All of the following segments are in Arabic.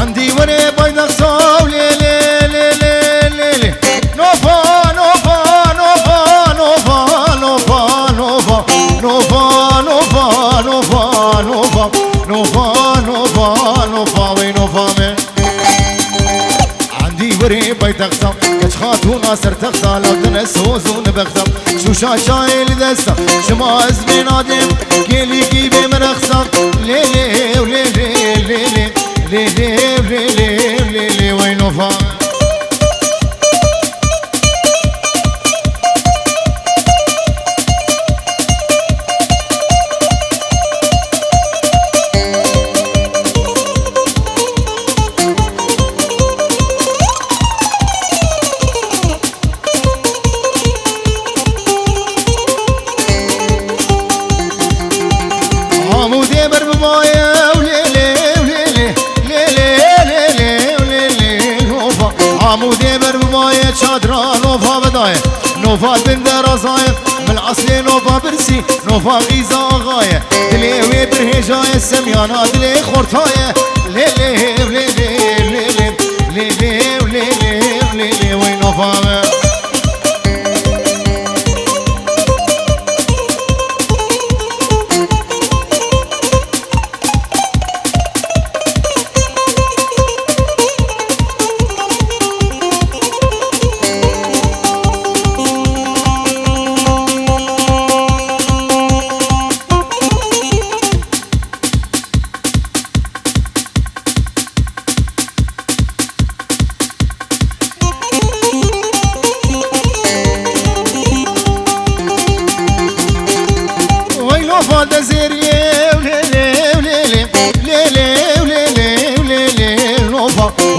عندي وري بيض خصاو ليلي ليلي ليلي نوفا نوفا نوفا نوفا نوفا نوفا نوفا نوفا نوفا نوفا نوفا نوفا نوفا وي نوفا من عندي وري بيض خصاو كتخاطو ناصر تخصا لابدنا سوزون بخصا شو شاشاي لدسا شما اسمي نادم كيلي كيبي مرخصا ليلي وليلي ليلي ليلي ليلي ليلي وينو فا عمودي بربماية شادرا نوفا بداية نوفا بندر رزاية من الأصل نوفا برسي نوفا غيزا غاية دليوي برهجاية السميانة دلي خورتاية ليلي ليلي ليلي ليلي ليلي ليلي وين نوفا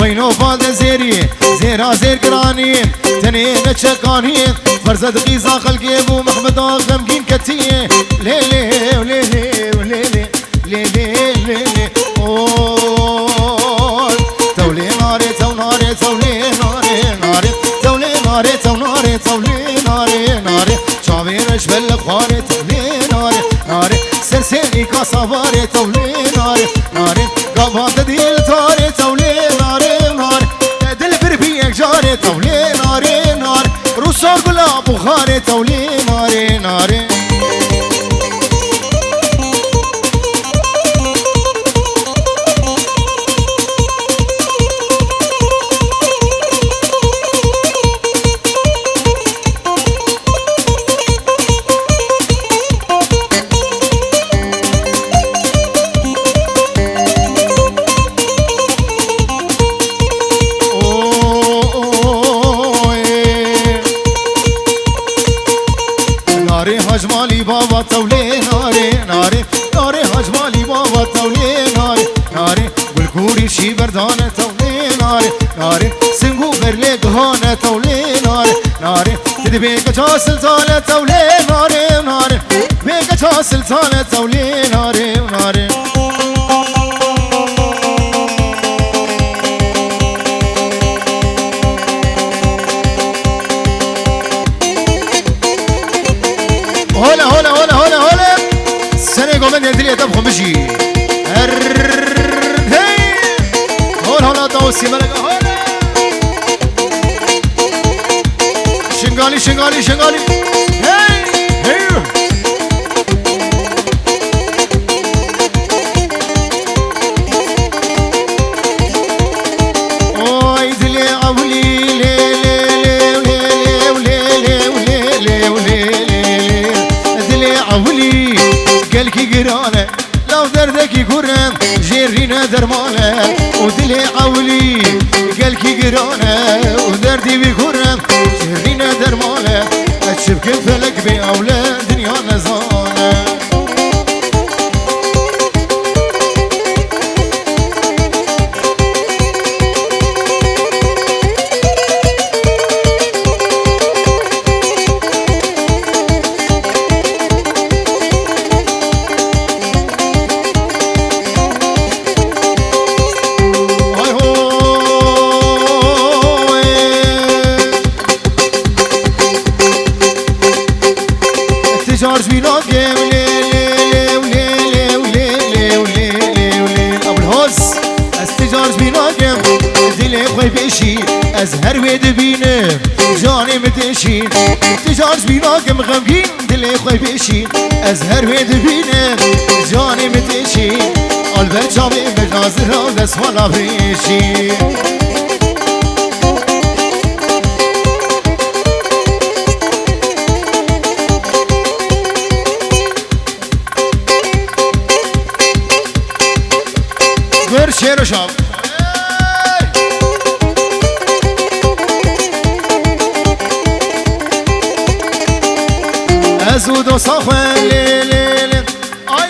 وينو فاضة زيري زيرا زير قرانين تنين تشكانين فرزد غيزا خلقي ابو محمد غمقين كتين ليلي وليلي وليلي ليلي ليلي اوه تولي ناري تو ناري تولي ناري ناري تولي ناري تو ناري تولي ناري ناري شابيرش بالخواري تولي ناري ناري سرسيني كاسافاري تولي ناري ناري قبات ديل تاري تولي ناري ناري دل بربيك جاري تولي ناري ناري روسا قلا بخاري تولي ناري ناري هجمالي بابا تولي ناري ناري ناري هجمالي بابا تولي ناري ناري والكوري شي بردانة تولي ناري ناري سنقو برلي قهانة تولي ناري ناري تدي بيك جا سلطانة تولي ناري ناري بيك جا سلطانة تولي ناري ناري هولا هولا هولا هولا هولا السنة قومن يدري تبخو مشي هولا هولا توسي ملقا هولا شنغالي شنغالي شنغالي هاي هاي اوي دلي عولي لي عولي قلكي قرانة لو دردكي قران جيرينا درمانة ودلي عولي قلكي قرانة ودردي بقران جيرينا درمانة اتشبك فلك بأولاد دنيا نزانة بيشين أزهر ويد بينم جاني متشين تجارج بيناكم غمقين دلي خوي بيشين أزهر ويد بينم جاني متشين البر جامي مجازر دس ولا بيشين غير شير وشاب أزود وصافي لي لي لي أي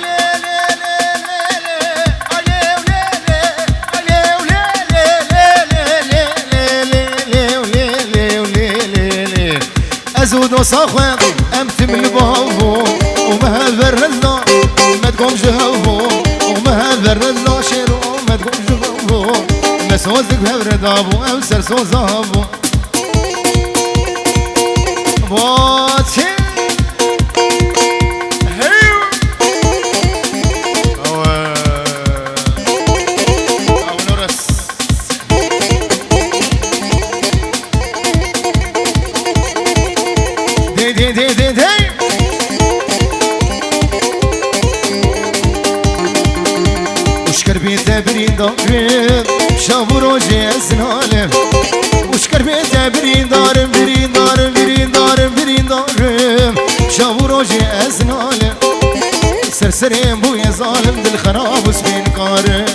لي لي لي لي أزود وصافي أمت من البابو وما هالبرزة ما تقوم جهوه وما هالبرزة شيرو ما تقوم جهوه ما سوزك بهبرد أبو أو سرسوز أبو باتي وشكر بيتا بريدارم شابو روجي اسنالم وشكر بيتا بريدارم بريدارم بريدارم بريدارم شابو روجي اسنالم سرسرين بويا ظالم دل خراب وسبين قارم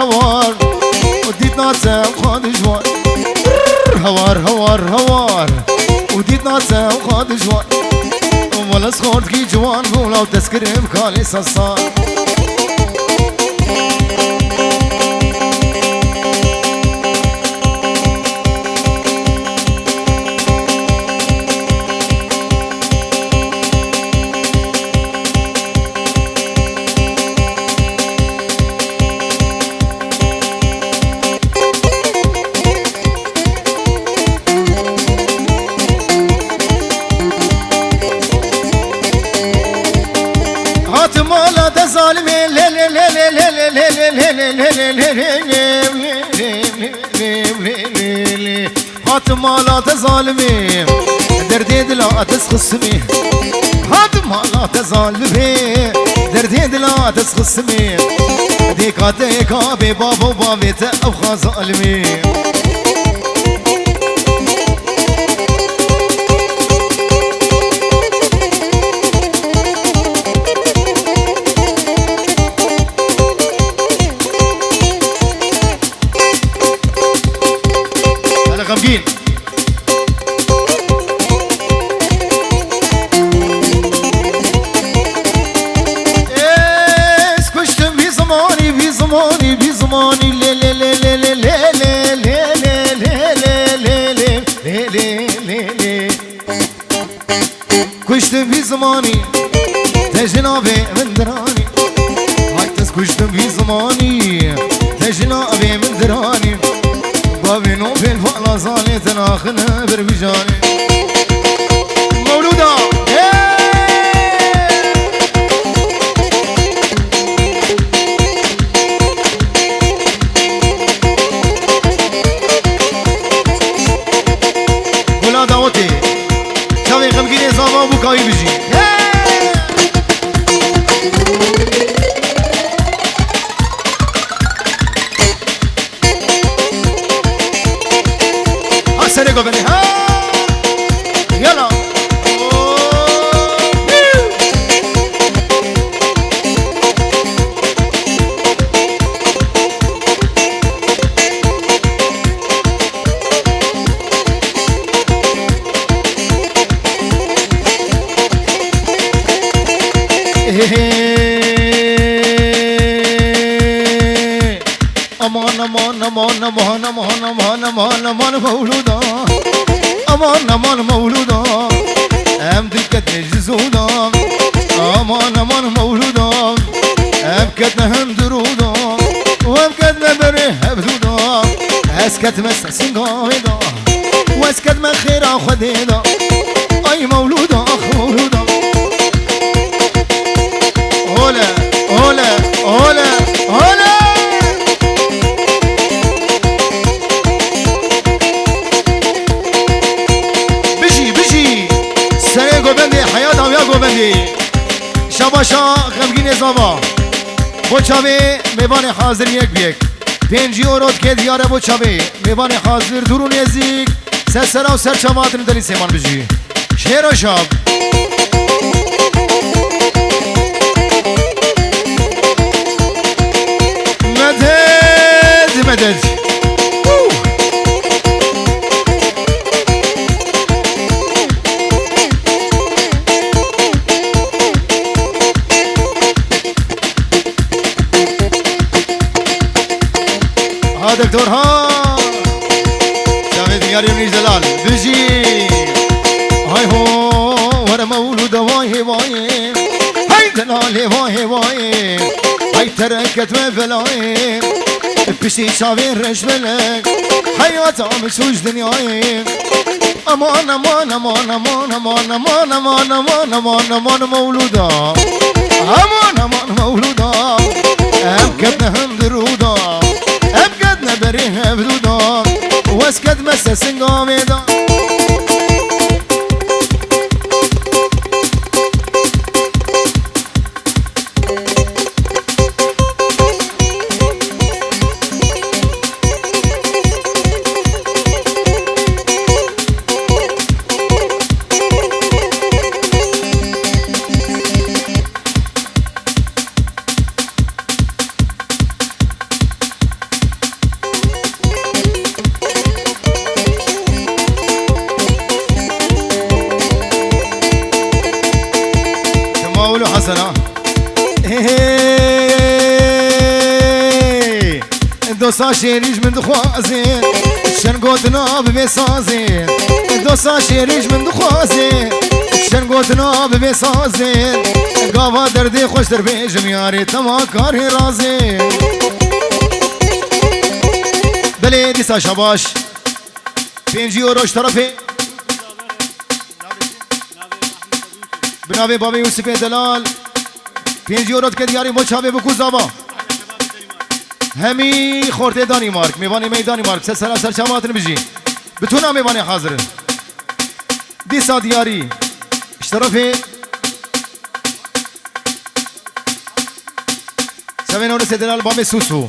هوار وديت ناسا وخاد جوار هوار وديت ناسا وخاد جوار ولا سخورت كي جوان بولا وتسكرم كالي صصار مالا تظالمي لي لي لي لي لي لي لي لي هات مالا تظالمي دردي دلا تسخصمي هات مالا تظالمي دردي دلا تسخصمي ديكاتي كابي بابو بابي تأبخى ظالمي غمقين اسكشتم في زماني في زماني في زماني لي لي لي لي لي لي لي لي لي لي لي كشتم في زماني تجنابي من دراني هاي تسكشتم في زماني تجنابي من دراني بابي نو في الفقلة صالي تناخنها بربجاني مولودة ولا دعوتي شاوي خمقيني صابا بوكاوي بجي سرقوا بني ها يلا امان امان امان امان امان امان امان امان مولودا امان امان مولودا ام دكت جزودا واسكت مس سنقاودا واسكت من خير خديدا اي مولودا اخ مولودا هولا هولا هولا هولا بجي سنة قوبندي حياة عم يا قوبندي شباشا غمگین زاوا بو چاوه میوان حاضر یک بیک 5 یورو که دیاره بو چاوه میوان حاضر درون نزدیک سر و سر چماتن دلی سیمان بجی شیر و شاب مدد مدد دكتور ها جاوید میاری منیش دلال بجی های هو ور مولود وای وای های دلال وای وای های ترکت و بلای بشی شاوین رش بلک حیات آمشوش دنیای امان امان امان امان امان امان امان امان امان امان مولودا امان امان مولودا ام کتنا هم درودا بريه بدودا واسكت مسا سنقاميدا دوستا شیریش من دخوازین شن گوتنا ببسازین دوستا شیریش من دخوازین شن گوتنا ببسازین گاوا دردی خوش در بیجم یاری تما کاری رازین بله دیسا شباش 5 یوروش طرفی بناوی بابی یوسف دلال 5 یورو که دیاری مچاوی بکوز دابا همی خورده دانمارک میوانی می دانمارک سر شماتن بجی بتونم میوانی حاضر دیسا دیاری اشترافی سوین اون سدلال بام سوسو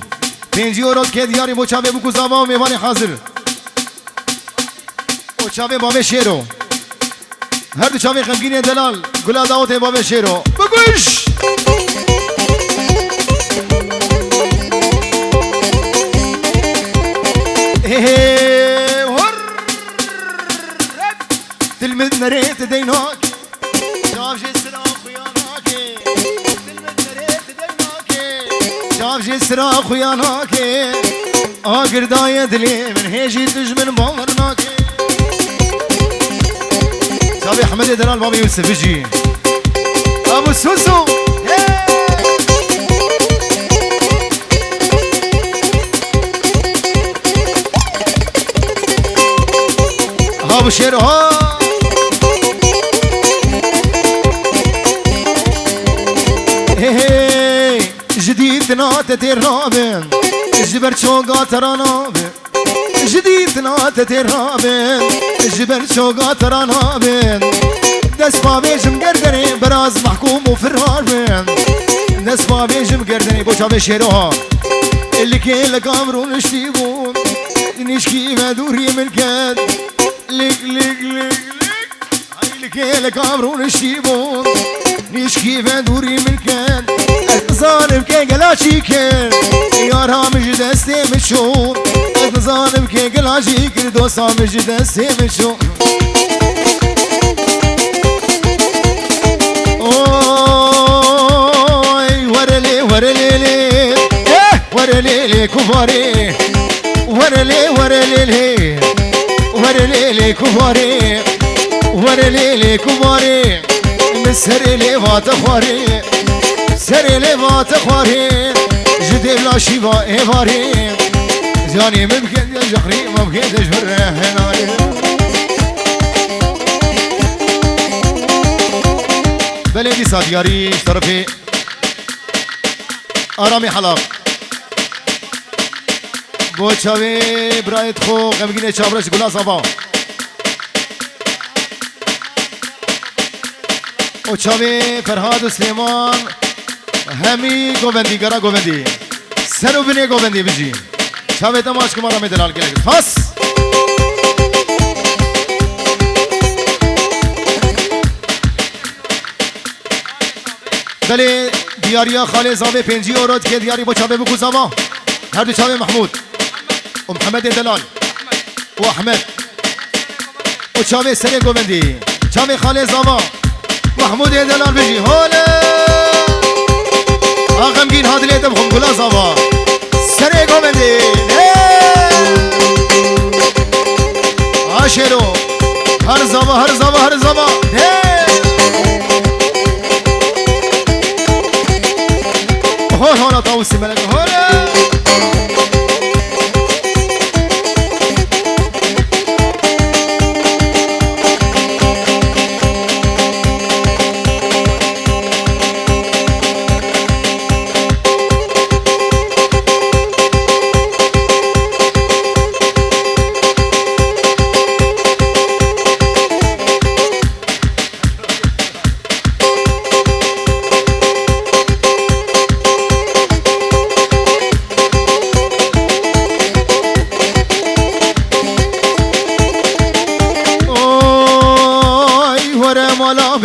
5 یورو که دیاری مچاوی بکوز دابا میوانی حاضر مچاوی بام شیرو هر دو چاوی غمگین دلال گلا داوت بام شیرو بگوش تلمد مريت ديناك شاف جسر اخوياناك تلمد مريت ديناك شاف جسر اخوياناك اقر داية دلي من هيجي تجمن بامرناك صابي حمد دلال بابي يوسف بجي ابو سوسو ابو شير ها هي جديد نات ترابن جبر شوقات رانابن جديد نات ترابن جبر شوقات رانابن دس بابيجم قردني براز محكوم وفراربن دس بابيجم قردني بوشا بشيرها اللي كل قامرون اشتيبون نشكي بدوري من كاد لك لك لك لك هاي لك لك عمرون الشيبون نشكي بدوري من كان ظالم كي قلاشي كان يا رامج دستي مشون ظالم كي قلاشي كل دوسا مج دستي مشون اوي ورلي ورلي لي ورلي لي كفاري ورلي ورلي لي ورلي كباري ورلي كباري مسر لي فات خواري سر لي فات خواري جدي لا شيبا ايفاري جاني ممكن جخري ما بقيتش بالرهناري بلدي صادياري طرفي آرامي حلاق بوچاوي برايت خو غمگینه چابرش گلا صبا اوچاوي فرهاد و سليمان همي گوبندی گرا گوبندی سرو بني گوبندی بجي چاوي تماش کمارا میں دلال کے خاص بله دیاریا خاله زاوی 5 اوراد که دیاری با چاوي بگو زما هر دو چاوي محمود ومحمد دلال واحمد وشاوي سري گوبندی چاوي خاله زاوا محمود دلال بجي هولا غمگین هاد لیدم خم گلا زاوا سري گوبندی عاشرو هر زاوا هر زاوا هر زاوا هون هون طاوسي ملك هولا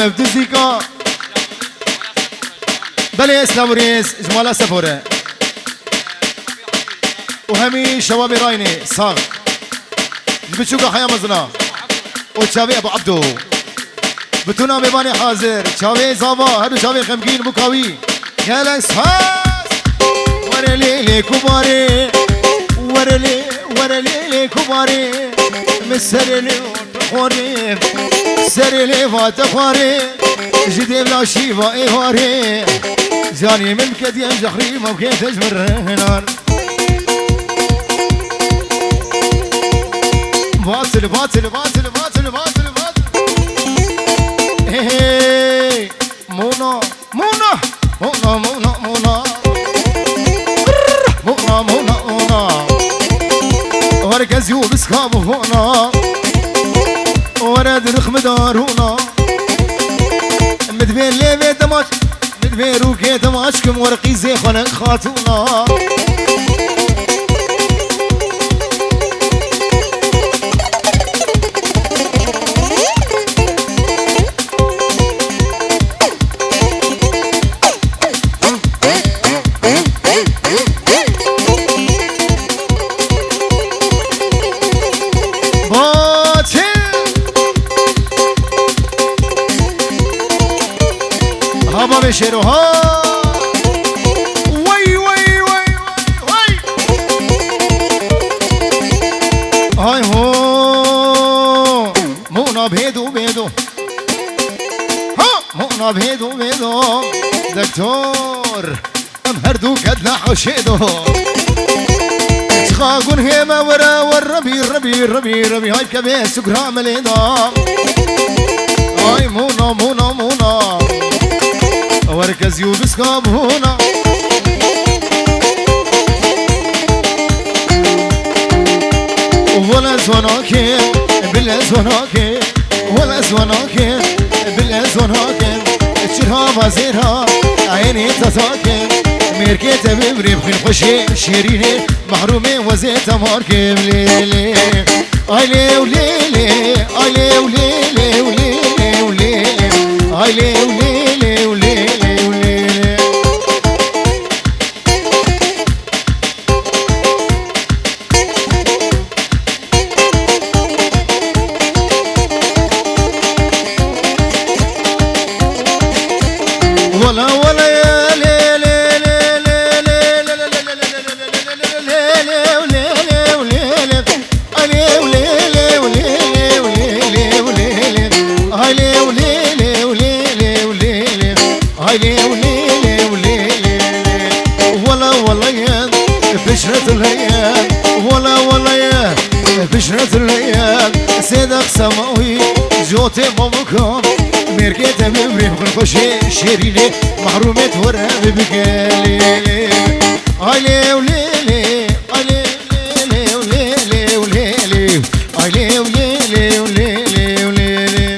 بفتزيكا بلي اسلام ريس جمالا سفورة وهمي شوابي رايني صاغ بتشوكا حيا مزنا وشاوي ابو عبدو بتونا ميباني حاضر شاوي زابا هدو شاوي خمكين مكاوي يا صاص ورلي كباري ورلي كباري مسرلي وتخوري سرلي فاتخوري جدي بلا شيفا ايهاري جاني من كديم جخري ما بكيت اجبر هنار باطل باطل باطل باطل باطل باطل هي مونا مونا مونا مونا مونا مونا مونا مونا وركز يو بسكاب هونا ورد رخم دارونا مدبين ليبي تماش مدبين روكي تماشكم ورقي زي خلق خاتونا شروها وي وي وي وي هاي هو مونا بيدو بيدو ها مونا بيدو بيدو دكتور ام هردو كدنا حشيدو شخاقون هيما ورا والربي ربي ربي ربي هاي كبير سكرام الإنام هاي مونا مونا مونا وركز يوبسكم هنا ولا زوناكي بالزوناكي ولا زوناكي بالزوناكي تشرها وزيرها عيني تساكي ميركيت بمري بخين خوشي شيريني محرومي وزيت ماركي ليلي ايلي وليلي ايلي وليلي وليلي وليلي ايلي وليلي وليلي ولا ولا يا ليل ليل ليل ليل ليل سماوي جوتي بابكم مركيت ببريم خنخوشي شيريني محرومة ورا ببقالي علي وليلي علي وليلي وليلي وليلي علي وليلي وليلي وليلي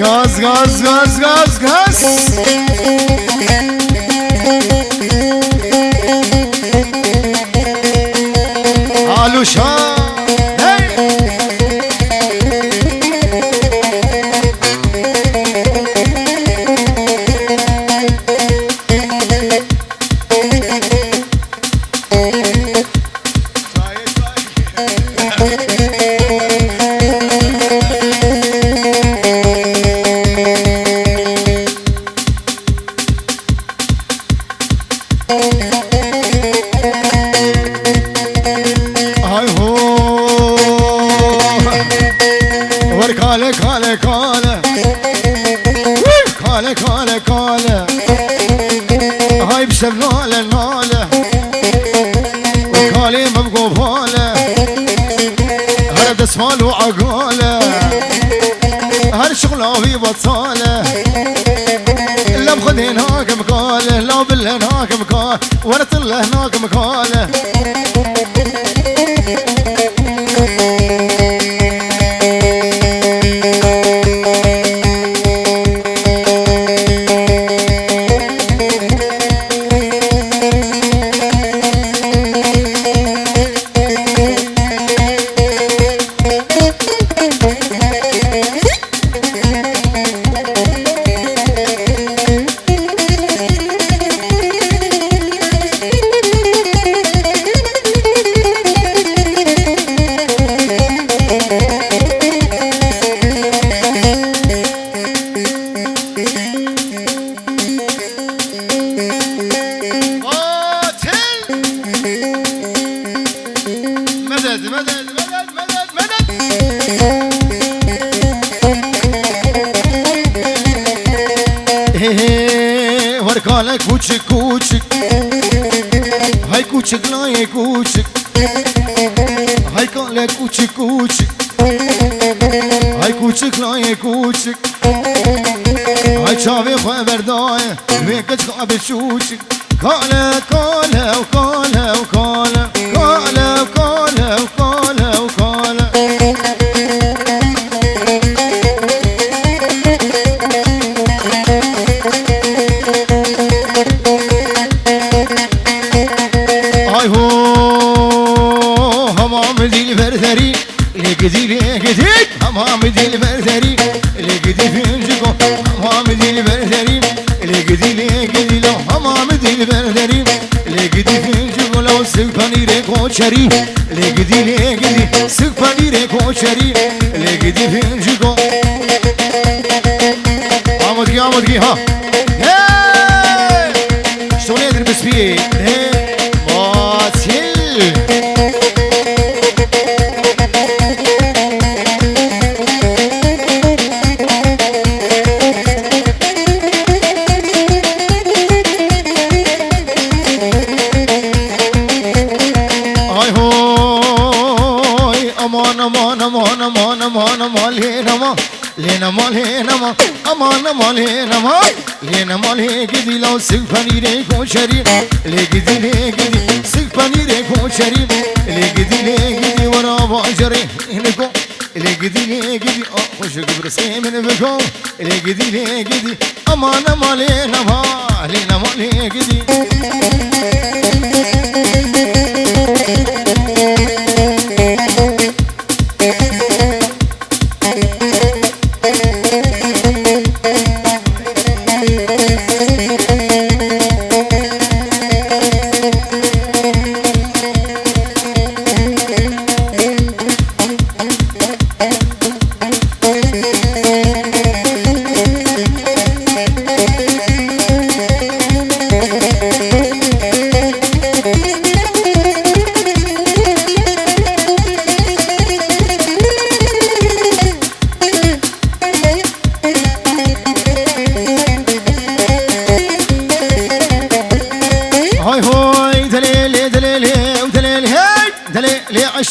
Gaz, gaz, gaz, gaz. Aluşa. Hey. Kale kale kale Kale kale kale Hay bşev nale nale Kale mebgo fale Her desmal و عقاله هر شغلاوي بطاله لا بخذ هناك مقاله لا بال هناك مقاله ولا طل هناك مقاله وركالة كوتشك كوتشك هاي كوتشك لا يا كوتشك هاي كالة كوتشك كوتشك هاي كوتشك لا يا كوتشك هاي شافي خبر داي ويكش قابل شوشك كالة كالة وكالة وكالة كالة وكالة وكالة وكالة هاي هو همام دي البرثري لقدي لقدي همام دي البرثري لقدي فينجكو همام دي البرثري لقدي لقدي لو همام دي البرثري لقدي فينجكو لو سكباني ريكو شري لقدي لقدي سكباني ريكو شري لقدي فينجكو آمدگی ها شلون يدري بس فيه باطل هاي هاي امان امان امان امان امان امان لينا ما لينا ما لينا ما امان امان لينا ما لينا ما ليكدي لو سكفاني ريكو شريف ليكدي ليكدي سكفاني ريكو شريف ليكدي ليكدي ورا باجري هنكو ليكدي ليكدي خوشك برسي من بكو ليكدي ليكدي امان امان لينا ما لينا ما ليكدي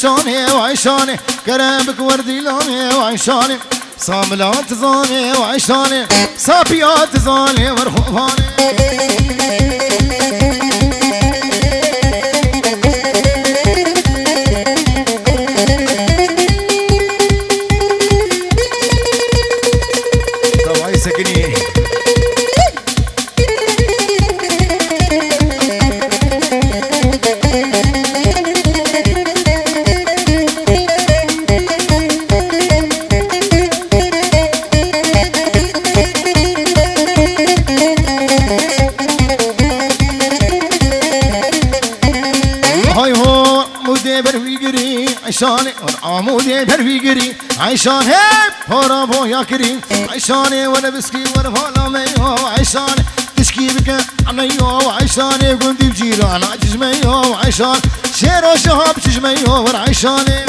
عيشاني وعيشاني كرمك وردي لوني وعيشاني صاملات زاني وعيشاني صابيات زاني ورخوفاني طبعا سكني عيشاني والعمودي برفيقري عيشان هيب هورا بويا كريم عيشاني وانا بسكي وانا فالا ميو عيشاني تشكي بك عنيو عيشاني قندي بجيران عجميو عيشان شير وشهاب تجميو ورعيشاني